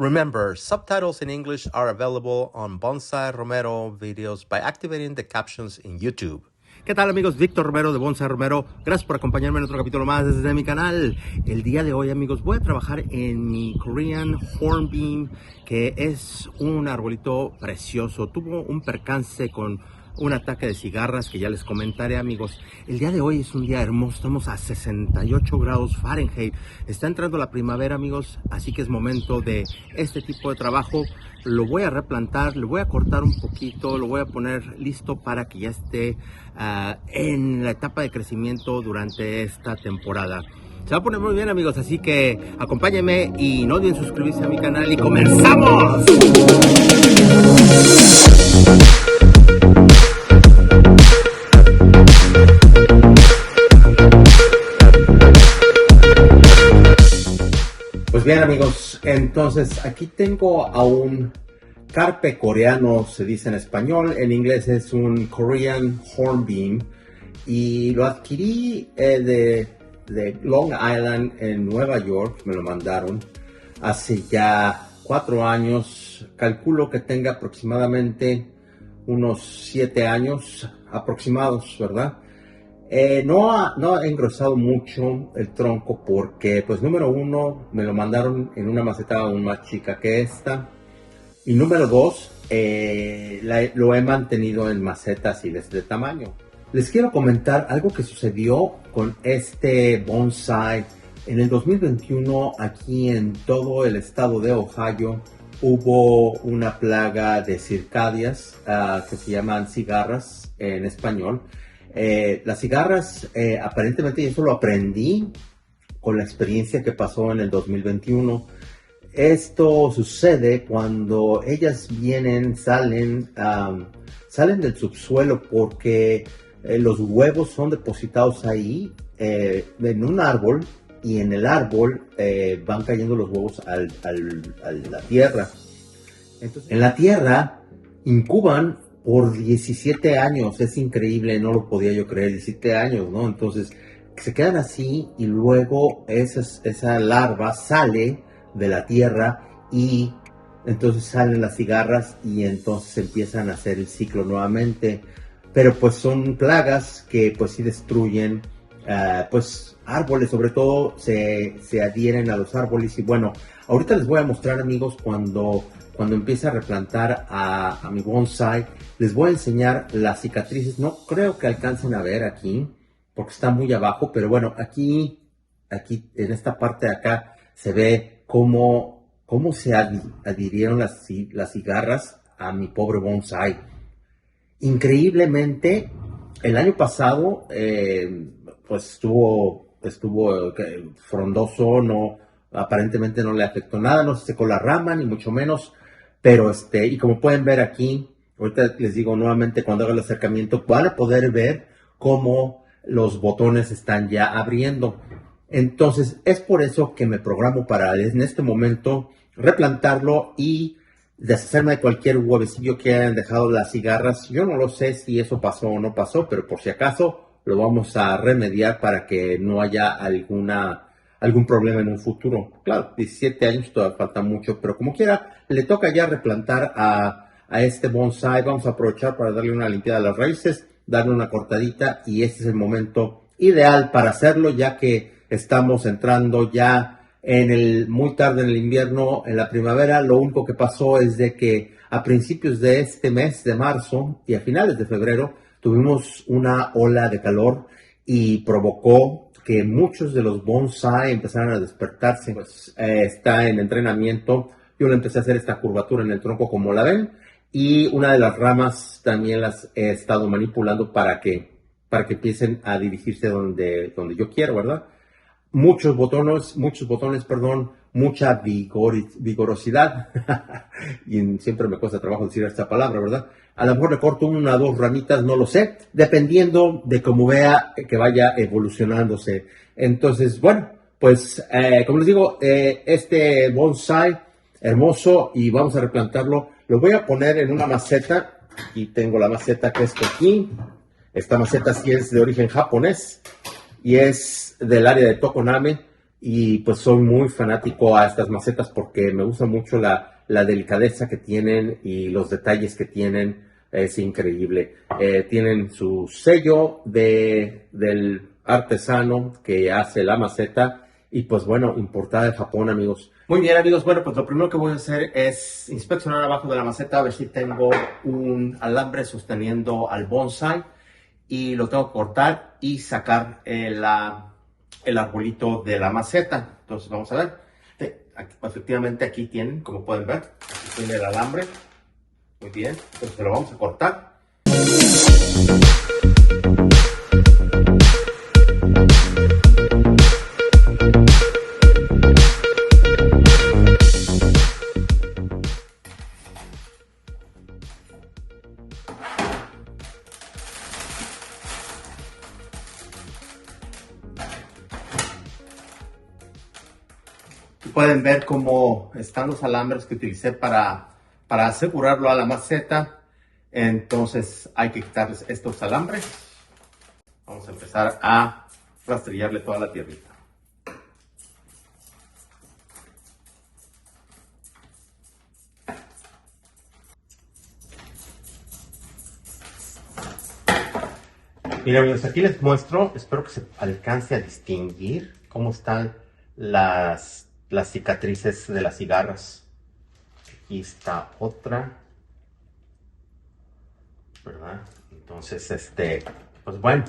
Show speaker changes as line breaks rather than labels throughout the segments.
Remember, subtitles in English are available on Bonsai Romero videos by activating the captions in YouTube.
¿Qué tal, amigos? Víctor Romero de Bonsai Romero. Gracias por acompañarme en otro capítulo más desde mi canal. El día de hoy, amigos, voy a trabajar en mi Korean Hornbeam, que es un arbolito precioso. Tuvo un percance con un ataque de cigarras que ya les comentaré, amigos. El día de hoy es un día hermoso, estamos a 68 grados Fahrenheit. Está entrando la primavera, amigos, así que es momento de este tipo de trabajo. Lo voy a replantar, lo voy a cortar un poquito, lo voy a poner listo para que ya esté en la etapa de crecimiento durante esta temporada. Se va a poner muy bien, amigos, así que acompáñenme y no olviden suscribirse a mi canal y ¡comenzamos! Pues bien, amigos, entonces aquí tengo a un carpe coreano, se dice en español, en inglés es un Korean Hornbeam, y lo adquirí de Long Island en Nueva York, me lo mandaron hace ya 4 años, calculo que tenga aproximadamente unos 7 años aproximados, ¿verdad? No ha engrosado mucho el tronco porque, pues, número uno, me lo mandaron en una maceta aún más chica que esta. Y número dos, lo he mantenido en macetas y de este tamaño. Les quiero comentar algo que sucedió con este bonsai. En el 2021, aquí en todo el estado de Ohio, hubo una plaga de circadias que se llaman cigarras en español. Las cigarras, aparentemente, y eso lo aprendí con la experiencia que pasó en el 2021. Esto sucede cuando ellas salen del subsuelo porque los huevos son depositados ahí en un árbol, y en el árbol van cayendo los huevos a la tierra. Entonces, en la tierra incuban por 17 años, es increíble, no lo podía yo creer, 17 años, ¿no? Entonces, se quedan así y luego esa larva sale de la tierra y entonces salen las cigarras y entonces empiezan a hacer el ciclo nuevamente. Pero pues son plagas que pues sí destruyen pues árboles, sobre todo se adhieren a los árboles. Y bueno, ahorita les voy a mostrar, amigos, cuando empiece a replantar a mi bonsai, les voy a enseñar las cicatrices. No creo que alcancen a ver aquí, porque está muy abajo, pero bueno, aquí en esta parte de acá se ve cómo se adhirieron las cigarras a mi pobre bonsai. Increíblemente, el año pasado, pues estuvo frondoso, aparentemente no le afectó nada, no se secó la rama, ni mucho menos. Pero y como pueden ver aquí, ahorita les digo nuevamente, cuando haga el acercamiento, van a poder ver cómo los botones están ya abriendo. Entonces, es por eso que me programo para en este momento replantarlo y deshacerme de cualquier huevecillo que hayan dejado las cigarras. Yo no lo sé si eso pasó o no pasó, pero por si acaso lo vamos a remediar para que no haya algún problema en un futuro. Claro, 17 años todavía falta mucho, pero como quiera, le toca ya replantar a este bonsai. Vamos a aprovechar para darle una limpiada a las raíces, darle una cortadita, y este es el momento ideal para hacerlo, ya que estamos entrando ya muy tarde en el invierno, en la primavera. Lo único que pasó es de que a principios de este mes de marzo y a finales de febrero tuvimos una ola de calor y provocó que muchos de los bonsai empezaron a despertarse. Pues está en entrenamiento. Yo le empecé a hacer esta curvatura en el tronco, como la ven, y una de las ramas también las he estado manipulando para que empiecen a dirigirse donde yo quiero, ¿verdad? Muchos botones, mucha vigorosidad. Y siempre me cuesta trabajo decir esta palabra, ¿verdad? A lo mejor le corto 1 o 2 ramitas, no lo sé, dependiendo de cómo vea que vaya evolucionándose. Entonces, bueno, pues como les digo, este bonsai hermoso, y vamos a replantarlo. Lo voy a poner en una maceta. Aquí tengo la maceta, que es aquí. Esta maceta sí es de origen japonés y es del área de Tokoname. y pues soy muy fanático a estas macetas porque me gusta mucho la delicadeza que tienen y los detalles que tienen. Es increíble. Tienen su sello del artesano que hace la maceta y pues bueno, importada de Japón, amigos. Muy bien, amigos. Bueno, pues lo primero que voy a hacer es inspeccionar abajo de la maceta a ver si tengo un alambre sosteniendo al bonsai y lo tengo que cortar y sacar el arbolito de la maceta. Entonces vamos a ver. Efectivamente aquí tienen, como pueden ver, aquí tiene el alambre. Muy bien, entonces lo vamos a cortar. Pueden ver cómo están los alambres que utilicé para asegurarlo a la maceta. Entonces hay que quitarles estos alambres. Vamos a empezar a rastrillarle toda la tierrita. Mira, amigos, aquí les muestro, espero que se alcance a distinguir cómo están las cicatrices de las cigarras. Aquí está otra, ¿verdad? Entonces, pues bueno,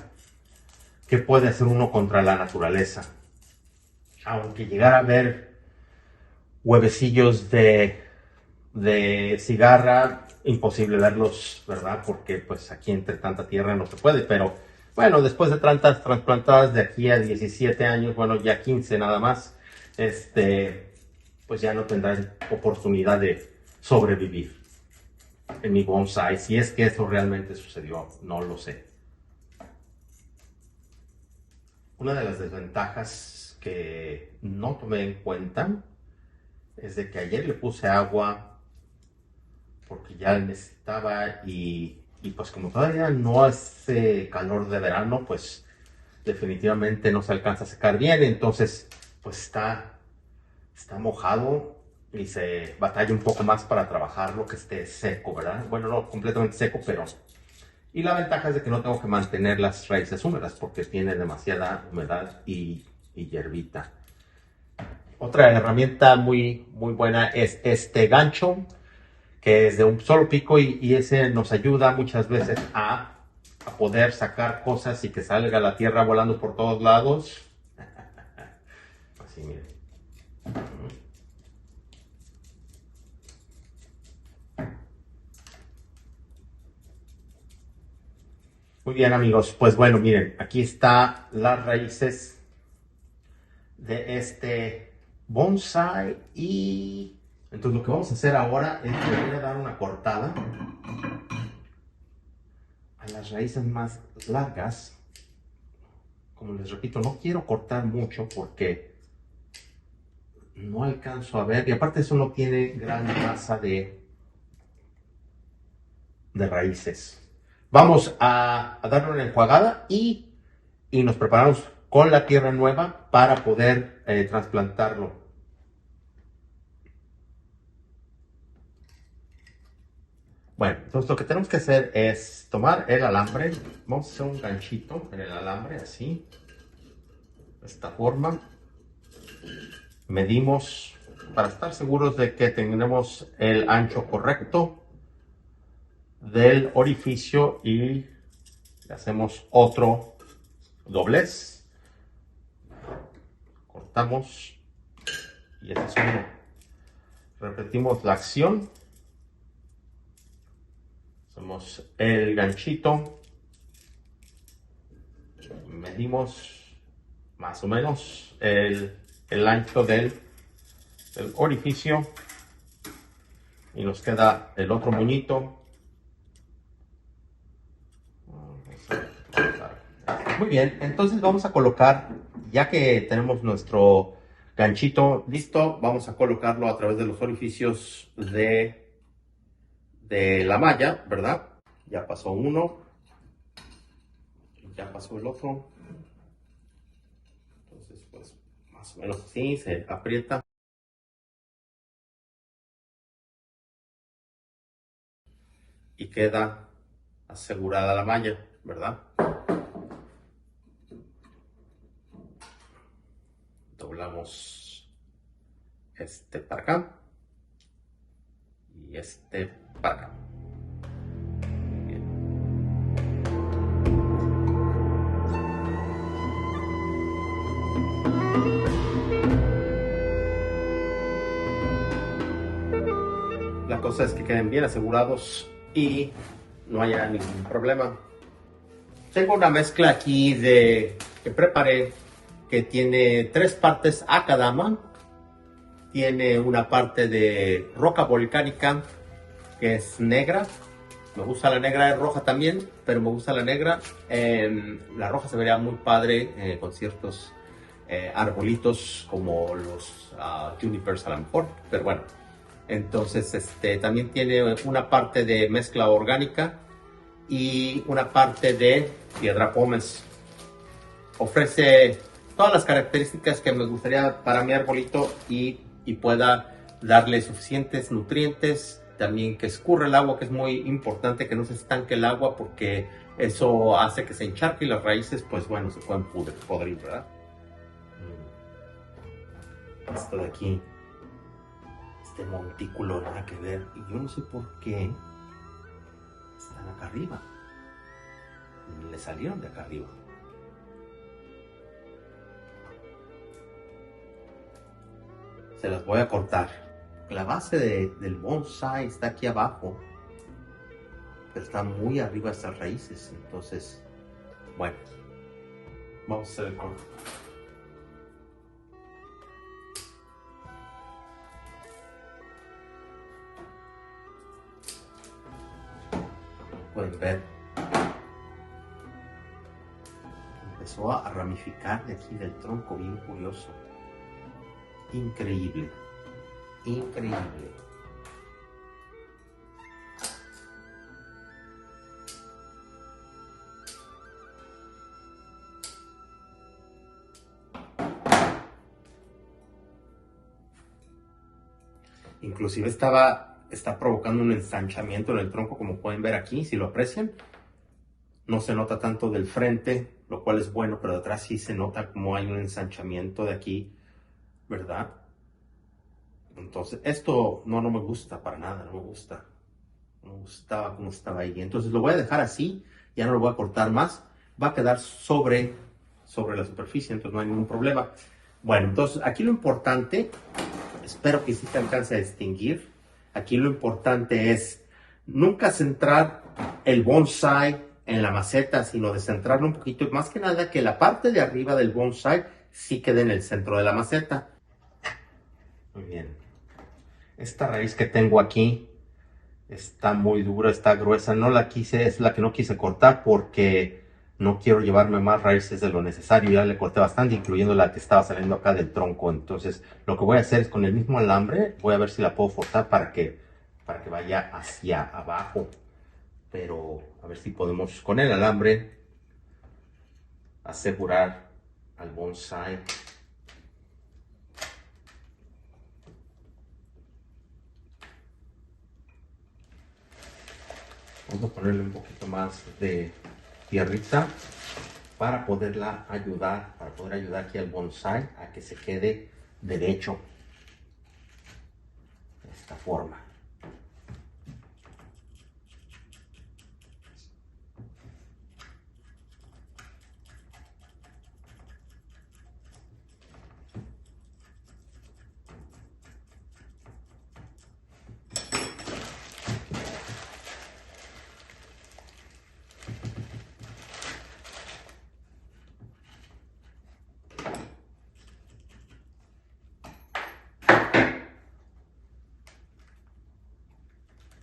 ¿qué puede hacer uno contra la naturaleza? Aunque llegara a ver huevecillos de cigarra, imposible verlos, ¿verdad? Porque pues aquí entre tanta tierra no se puede, pero bueno, después de tantas trasplantadas de aquí a 17 años, bueno, ya 15 nada más, pues ya no tendrán oportunidad de sobrevivir en mi bonsai. Si es que eso realmente sucedió, no lo sé. Una de las desventajas que no tomé en cuenta es de que ayer le puse agua porque ya necesitaba y pues como todavía no hace calor de verano, pues definitivamente no se alcanza a secar bien, entonces pues está mojado y se batalla un poco más para trabajar lo que esté seco, ¿verdad? Bueno, no completamente seco, pero... Y la ventaja es de que no tengo que mantener las raíces húmedas porque tiene demasiada humedad y hierbita. Otra herramienta muy buena es este gancho, que es de un solo pico y ese nos ayuda muchas veces a poder sacar cosas y que salga la tierra volando por todos lados. Así, miren. Muy bien, amigos. Pues bueno, miren, aquí están las raíces de este bonsai y entonces lo que vamos a hacer ahora es que voy a dar una cortada a las raíces más largas. Como les repito, no quiero cortar mucho porque no alcanzo a ver y aparte eso no tiene gran masa de raíces. Vamos a darle una enjuagada y nos preparamos con la tierra nueva para poder trasplantarlo. Bueno, entonces lo que tenemos que hacer es tomar el alambre. Vamos a hacer un ganchito en el alambre, así. De esta forma. Medimos para estar seguros de que tengamos el ancho correcto del orificio y le hacemos otro doblez. Cortamos y este es uno. Repetimos la acción. Hacemos el ganchito. Medimos más o menos el ancho del orificio. Y nos queda el otro moñito. Muy bien, entonces vamos a colocar, ya que tenemos nuestro ganchito listo, vamos a colocarlo a través de los orificios de la malla, ¿verdad? Ya pasó uno, ya pasó el otro. Entonces, pues, más Más o menos así, se aprieta. Y queda asegurada la malla, ¿verdad? Doblamos este para acá y este para acá. Bien. La cosa es que queden bien asegurados y no haya ningún problema. Tengo una mezcla aquí que preparé que tiene 3 partes Akadama. Tiene una parte de roca volcánica que es negra. Me gusta la negra, es roja también, pero me gusta la negra. La roja se vería muy padre con ciertos arbolitos como los junipers a lo mejor, pero bueno. Entonces también tiene una parte de mezcla orgánica y una parte de piedra pómez. Ofrece todas las características que me gustaría para mi arbolito y pueda darle suficientes nutrientes. También que escurra el agua, que es muy importante, que no se estanque el agua porque eso hace que se encharque y las raíces, pues bueno, se pueden podrir, ¿verdad? Esto de aquí, este montículo, nada que ver. Y yo no sé por qué están acá arriba. Le salieron de acá arriba. Se las voy a cortar. La base del bonsai está aquí abajo, pero está muy arriba de estas raíces. Entonces, bueno, vamos a hacer el corte. Pueden ver, empezó a ramificar de aquí del tronco, bien curioso. Increíble, increíble. Inclusive está provocando un ensanchamiento en el tronco, como pueden ver aquí, si lo aprecian. No se nota tanto del frente, lo cual es bueno, pero de atrás sí se nota como hay un ensanchamiento de aquí, ¿verdad? Entonces, esto no me gusta para nada, no me gusta. No me gustaba como estaba ahí. Entonces lo voy a dejar así, ya no lo voy a cortar más. Va a quedar sobre la superficie, entonces no hay ningún problema. Bueno, entonces aquí lo importante, espero que sí te alcance a distinguir. Aquí lo importante es nunca centrar el bonsai en la maceta, sino descentrarlo un poquito. Más que nada que la parte de arriba del bonsai sí quede en el centro de la maceta. Muy bien. Esta raíz que tengo aquí está muy dura, está gruesa. No la quise, es la que no quise cortar porque no quiero llevarme más raíces de lo necesario. Ya le corté bastante, incluyendo la que estaba saliendo acá del tronco. Entonces, lo que voy a hacer es con el mismo alambre, voy a ver si la puedo forzar para que vaya hacia abajo. Pero a ver si podemos con el alambre asegurar al bonsai. Vamos a ponerle un poquito más de tierrita para poderla ayudar, para poder ayudar aquí al bonsai a que se quede derecho de esta forma.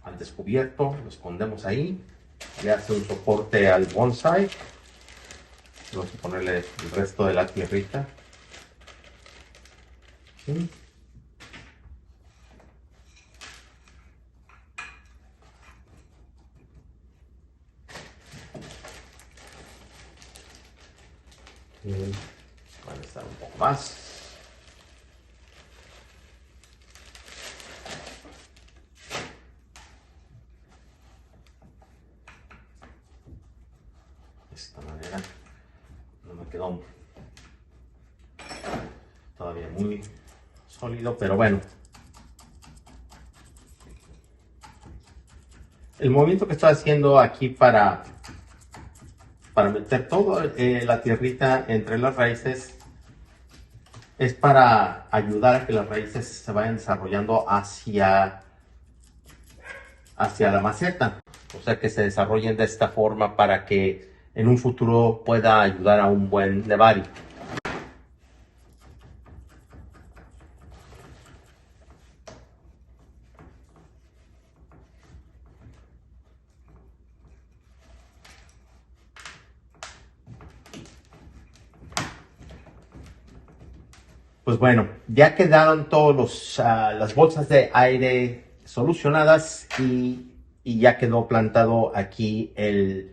Al descubierto, lo escondemos ahí, le hace un soporte al bonsai. Vamos a ponerle el resto de la tierrita. ¿Sí? Bien. Van a estar un poco más.
quedó todavía muy sólido, pero bueno. El movimiento que estoy haciendo aquí para meter toda la tierrita entre las raíces es para ayudar a que las raíces se vayan desarrollando hacia la maceta. O sea, que se desarrollen de esta forma para que en un futuro pueda ayudar a un buen nevari. Pues bueno, ya quedaron todas las bolsas de aire solucionadas y ya quedó plantado aquí el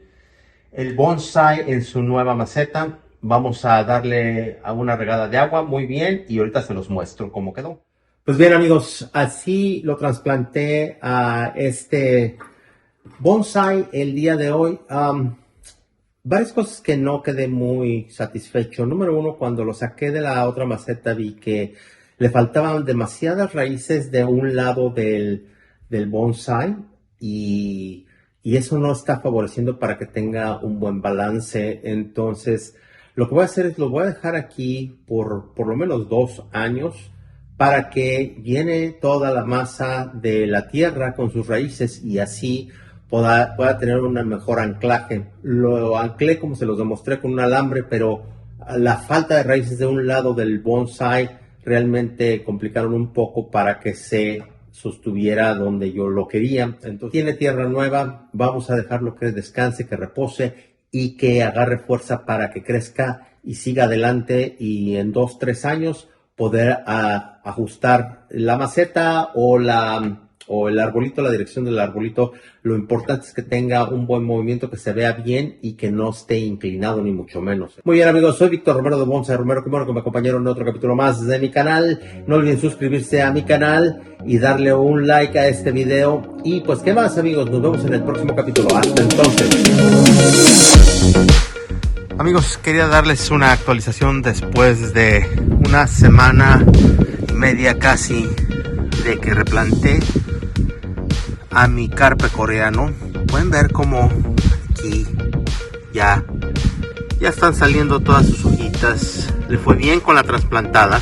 bonsai en su nueva maceta. Vamos a darle a una regada de agua muy bien y ahorita se los muestro cómo quedó.
Pues bien, amigos, así lo trasplanté a este bonsai el día de hoy. Varias cosas que no quedé muy satisfecho. Número uno, cuando lo saqué de la otra maceta vi que le faltaban demasiadas raíces de un lado del bonsai y eso no está favoreciendo para que tenga un buen balance. Entonces, lo que voy a hacer es lo voy a dejar aquí por lo menos 2 años para que llene toda la masa de la tierra con sus raíces y así pueda tener un mejor anclaje. Lo anclé como se los demostré con un alambre, pero la falta de raíces de un lado del bonsai realmente complicaron un poco para que se sostuviera donde yo lo quería. Entonces tiene tierra nueva, vamos a dejarlo que descanse, que repose y que agarre fuerza para que crezca y siga adelante y en 2-3 años poder ajustar la maceta o el arbolito, la dirección del arbolito. Lo importante es que tenga un buen movimiento, que se vea bien y que no esté inclinado ni mucho menos. Muy bien, amigos, soy Víctor Romero de Bonsai Romero. Qué bueno que me acompañaron en otro capítulo más de mi canal. No olviden suscribirse a mi canal y darle un like a este video. Y pues, ¿qué más, amigos? Nos vemos en el próximo capítulo. Hasta entonces.
Amigos, quería darles una actualización después de una semana y media casi de que replanté a mi carpe coreano. Pueden ver como aquí ya están saliendo todas sus hojitas. Le fue bien con la trasplantada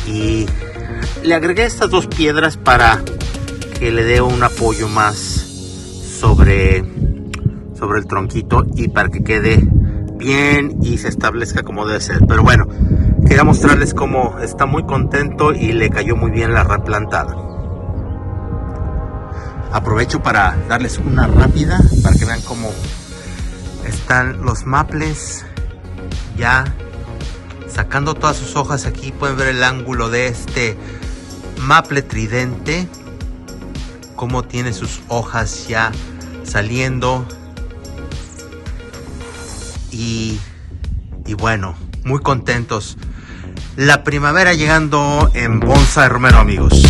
y le agregué estas 2 piedras para que le dé un apoyo más sobre el tronquito y para que quede bien y se establezca como debe ser. Pero bueno, quería mostrarles cómo está muy contento y le cayó muy bien la replantada. Aprovecho para darles una rápida para que vean cómo están los maples ya sacando todas sus hojas. Aquí pueden ver el ángulo de este maple tridente, cómo tiene sus hojas ya saliendo y bueno, muy contentos. La primavera llegando en Bonsai Romero, amigos.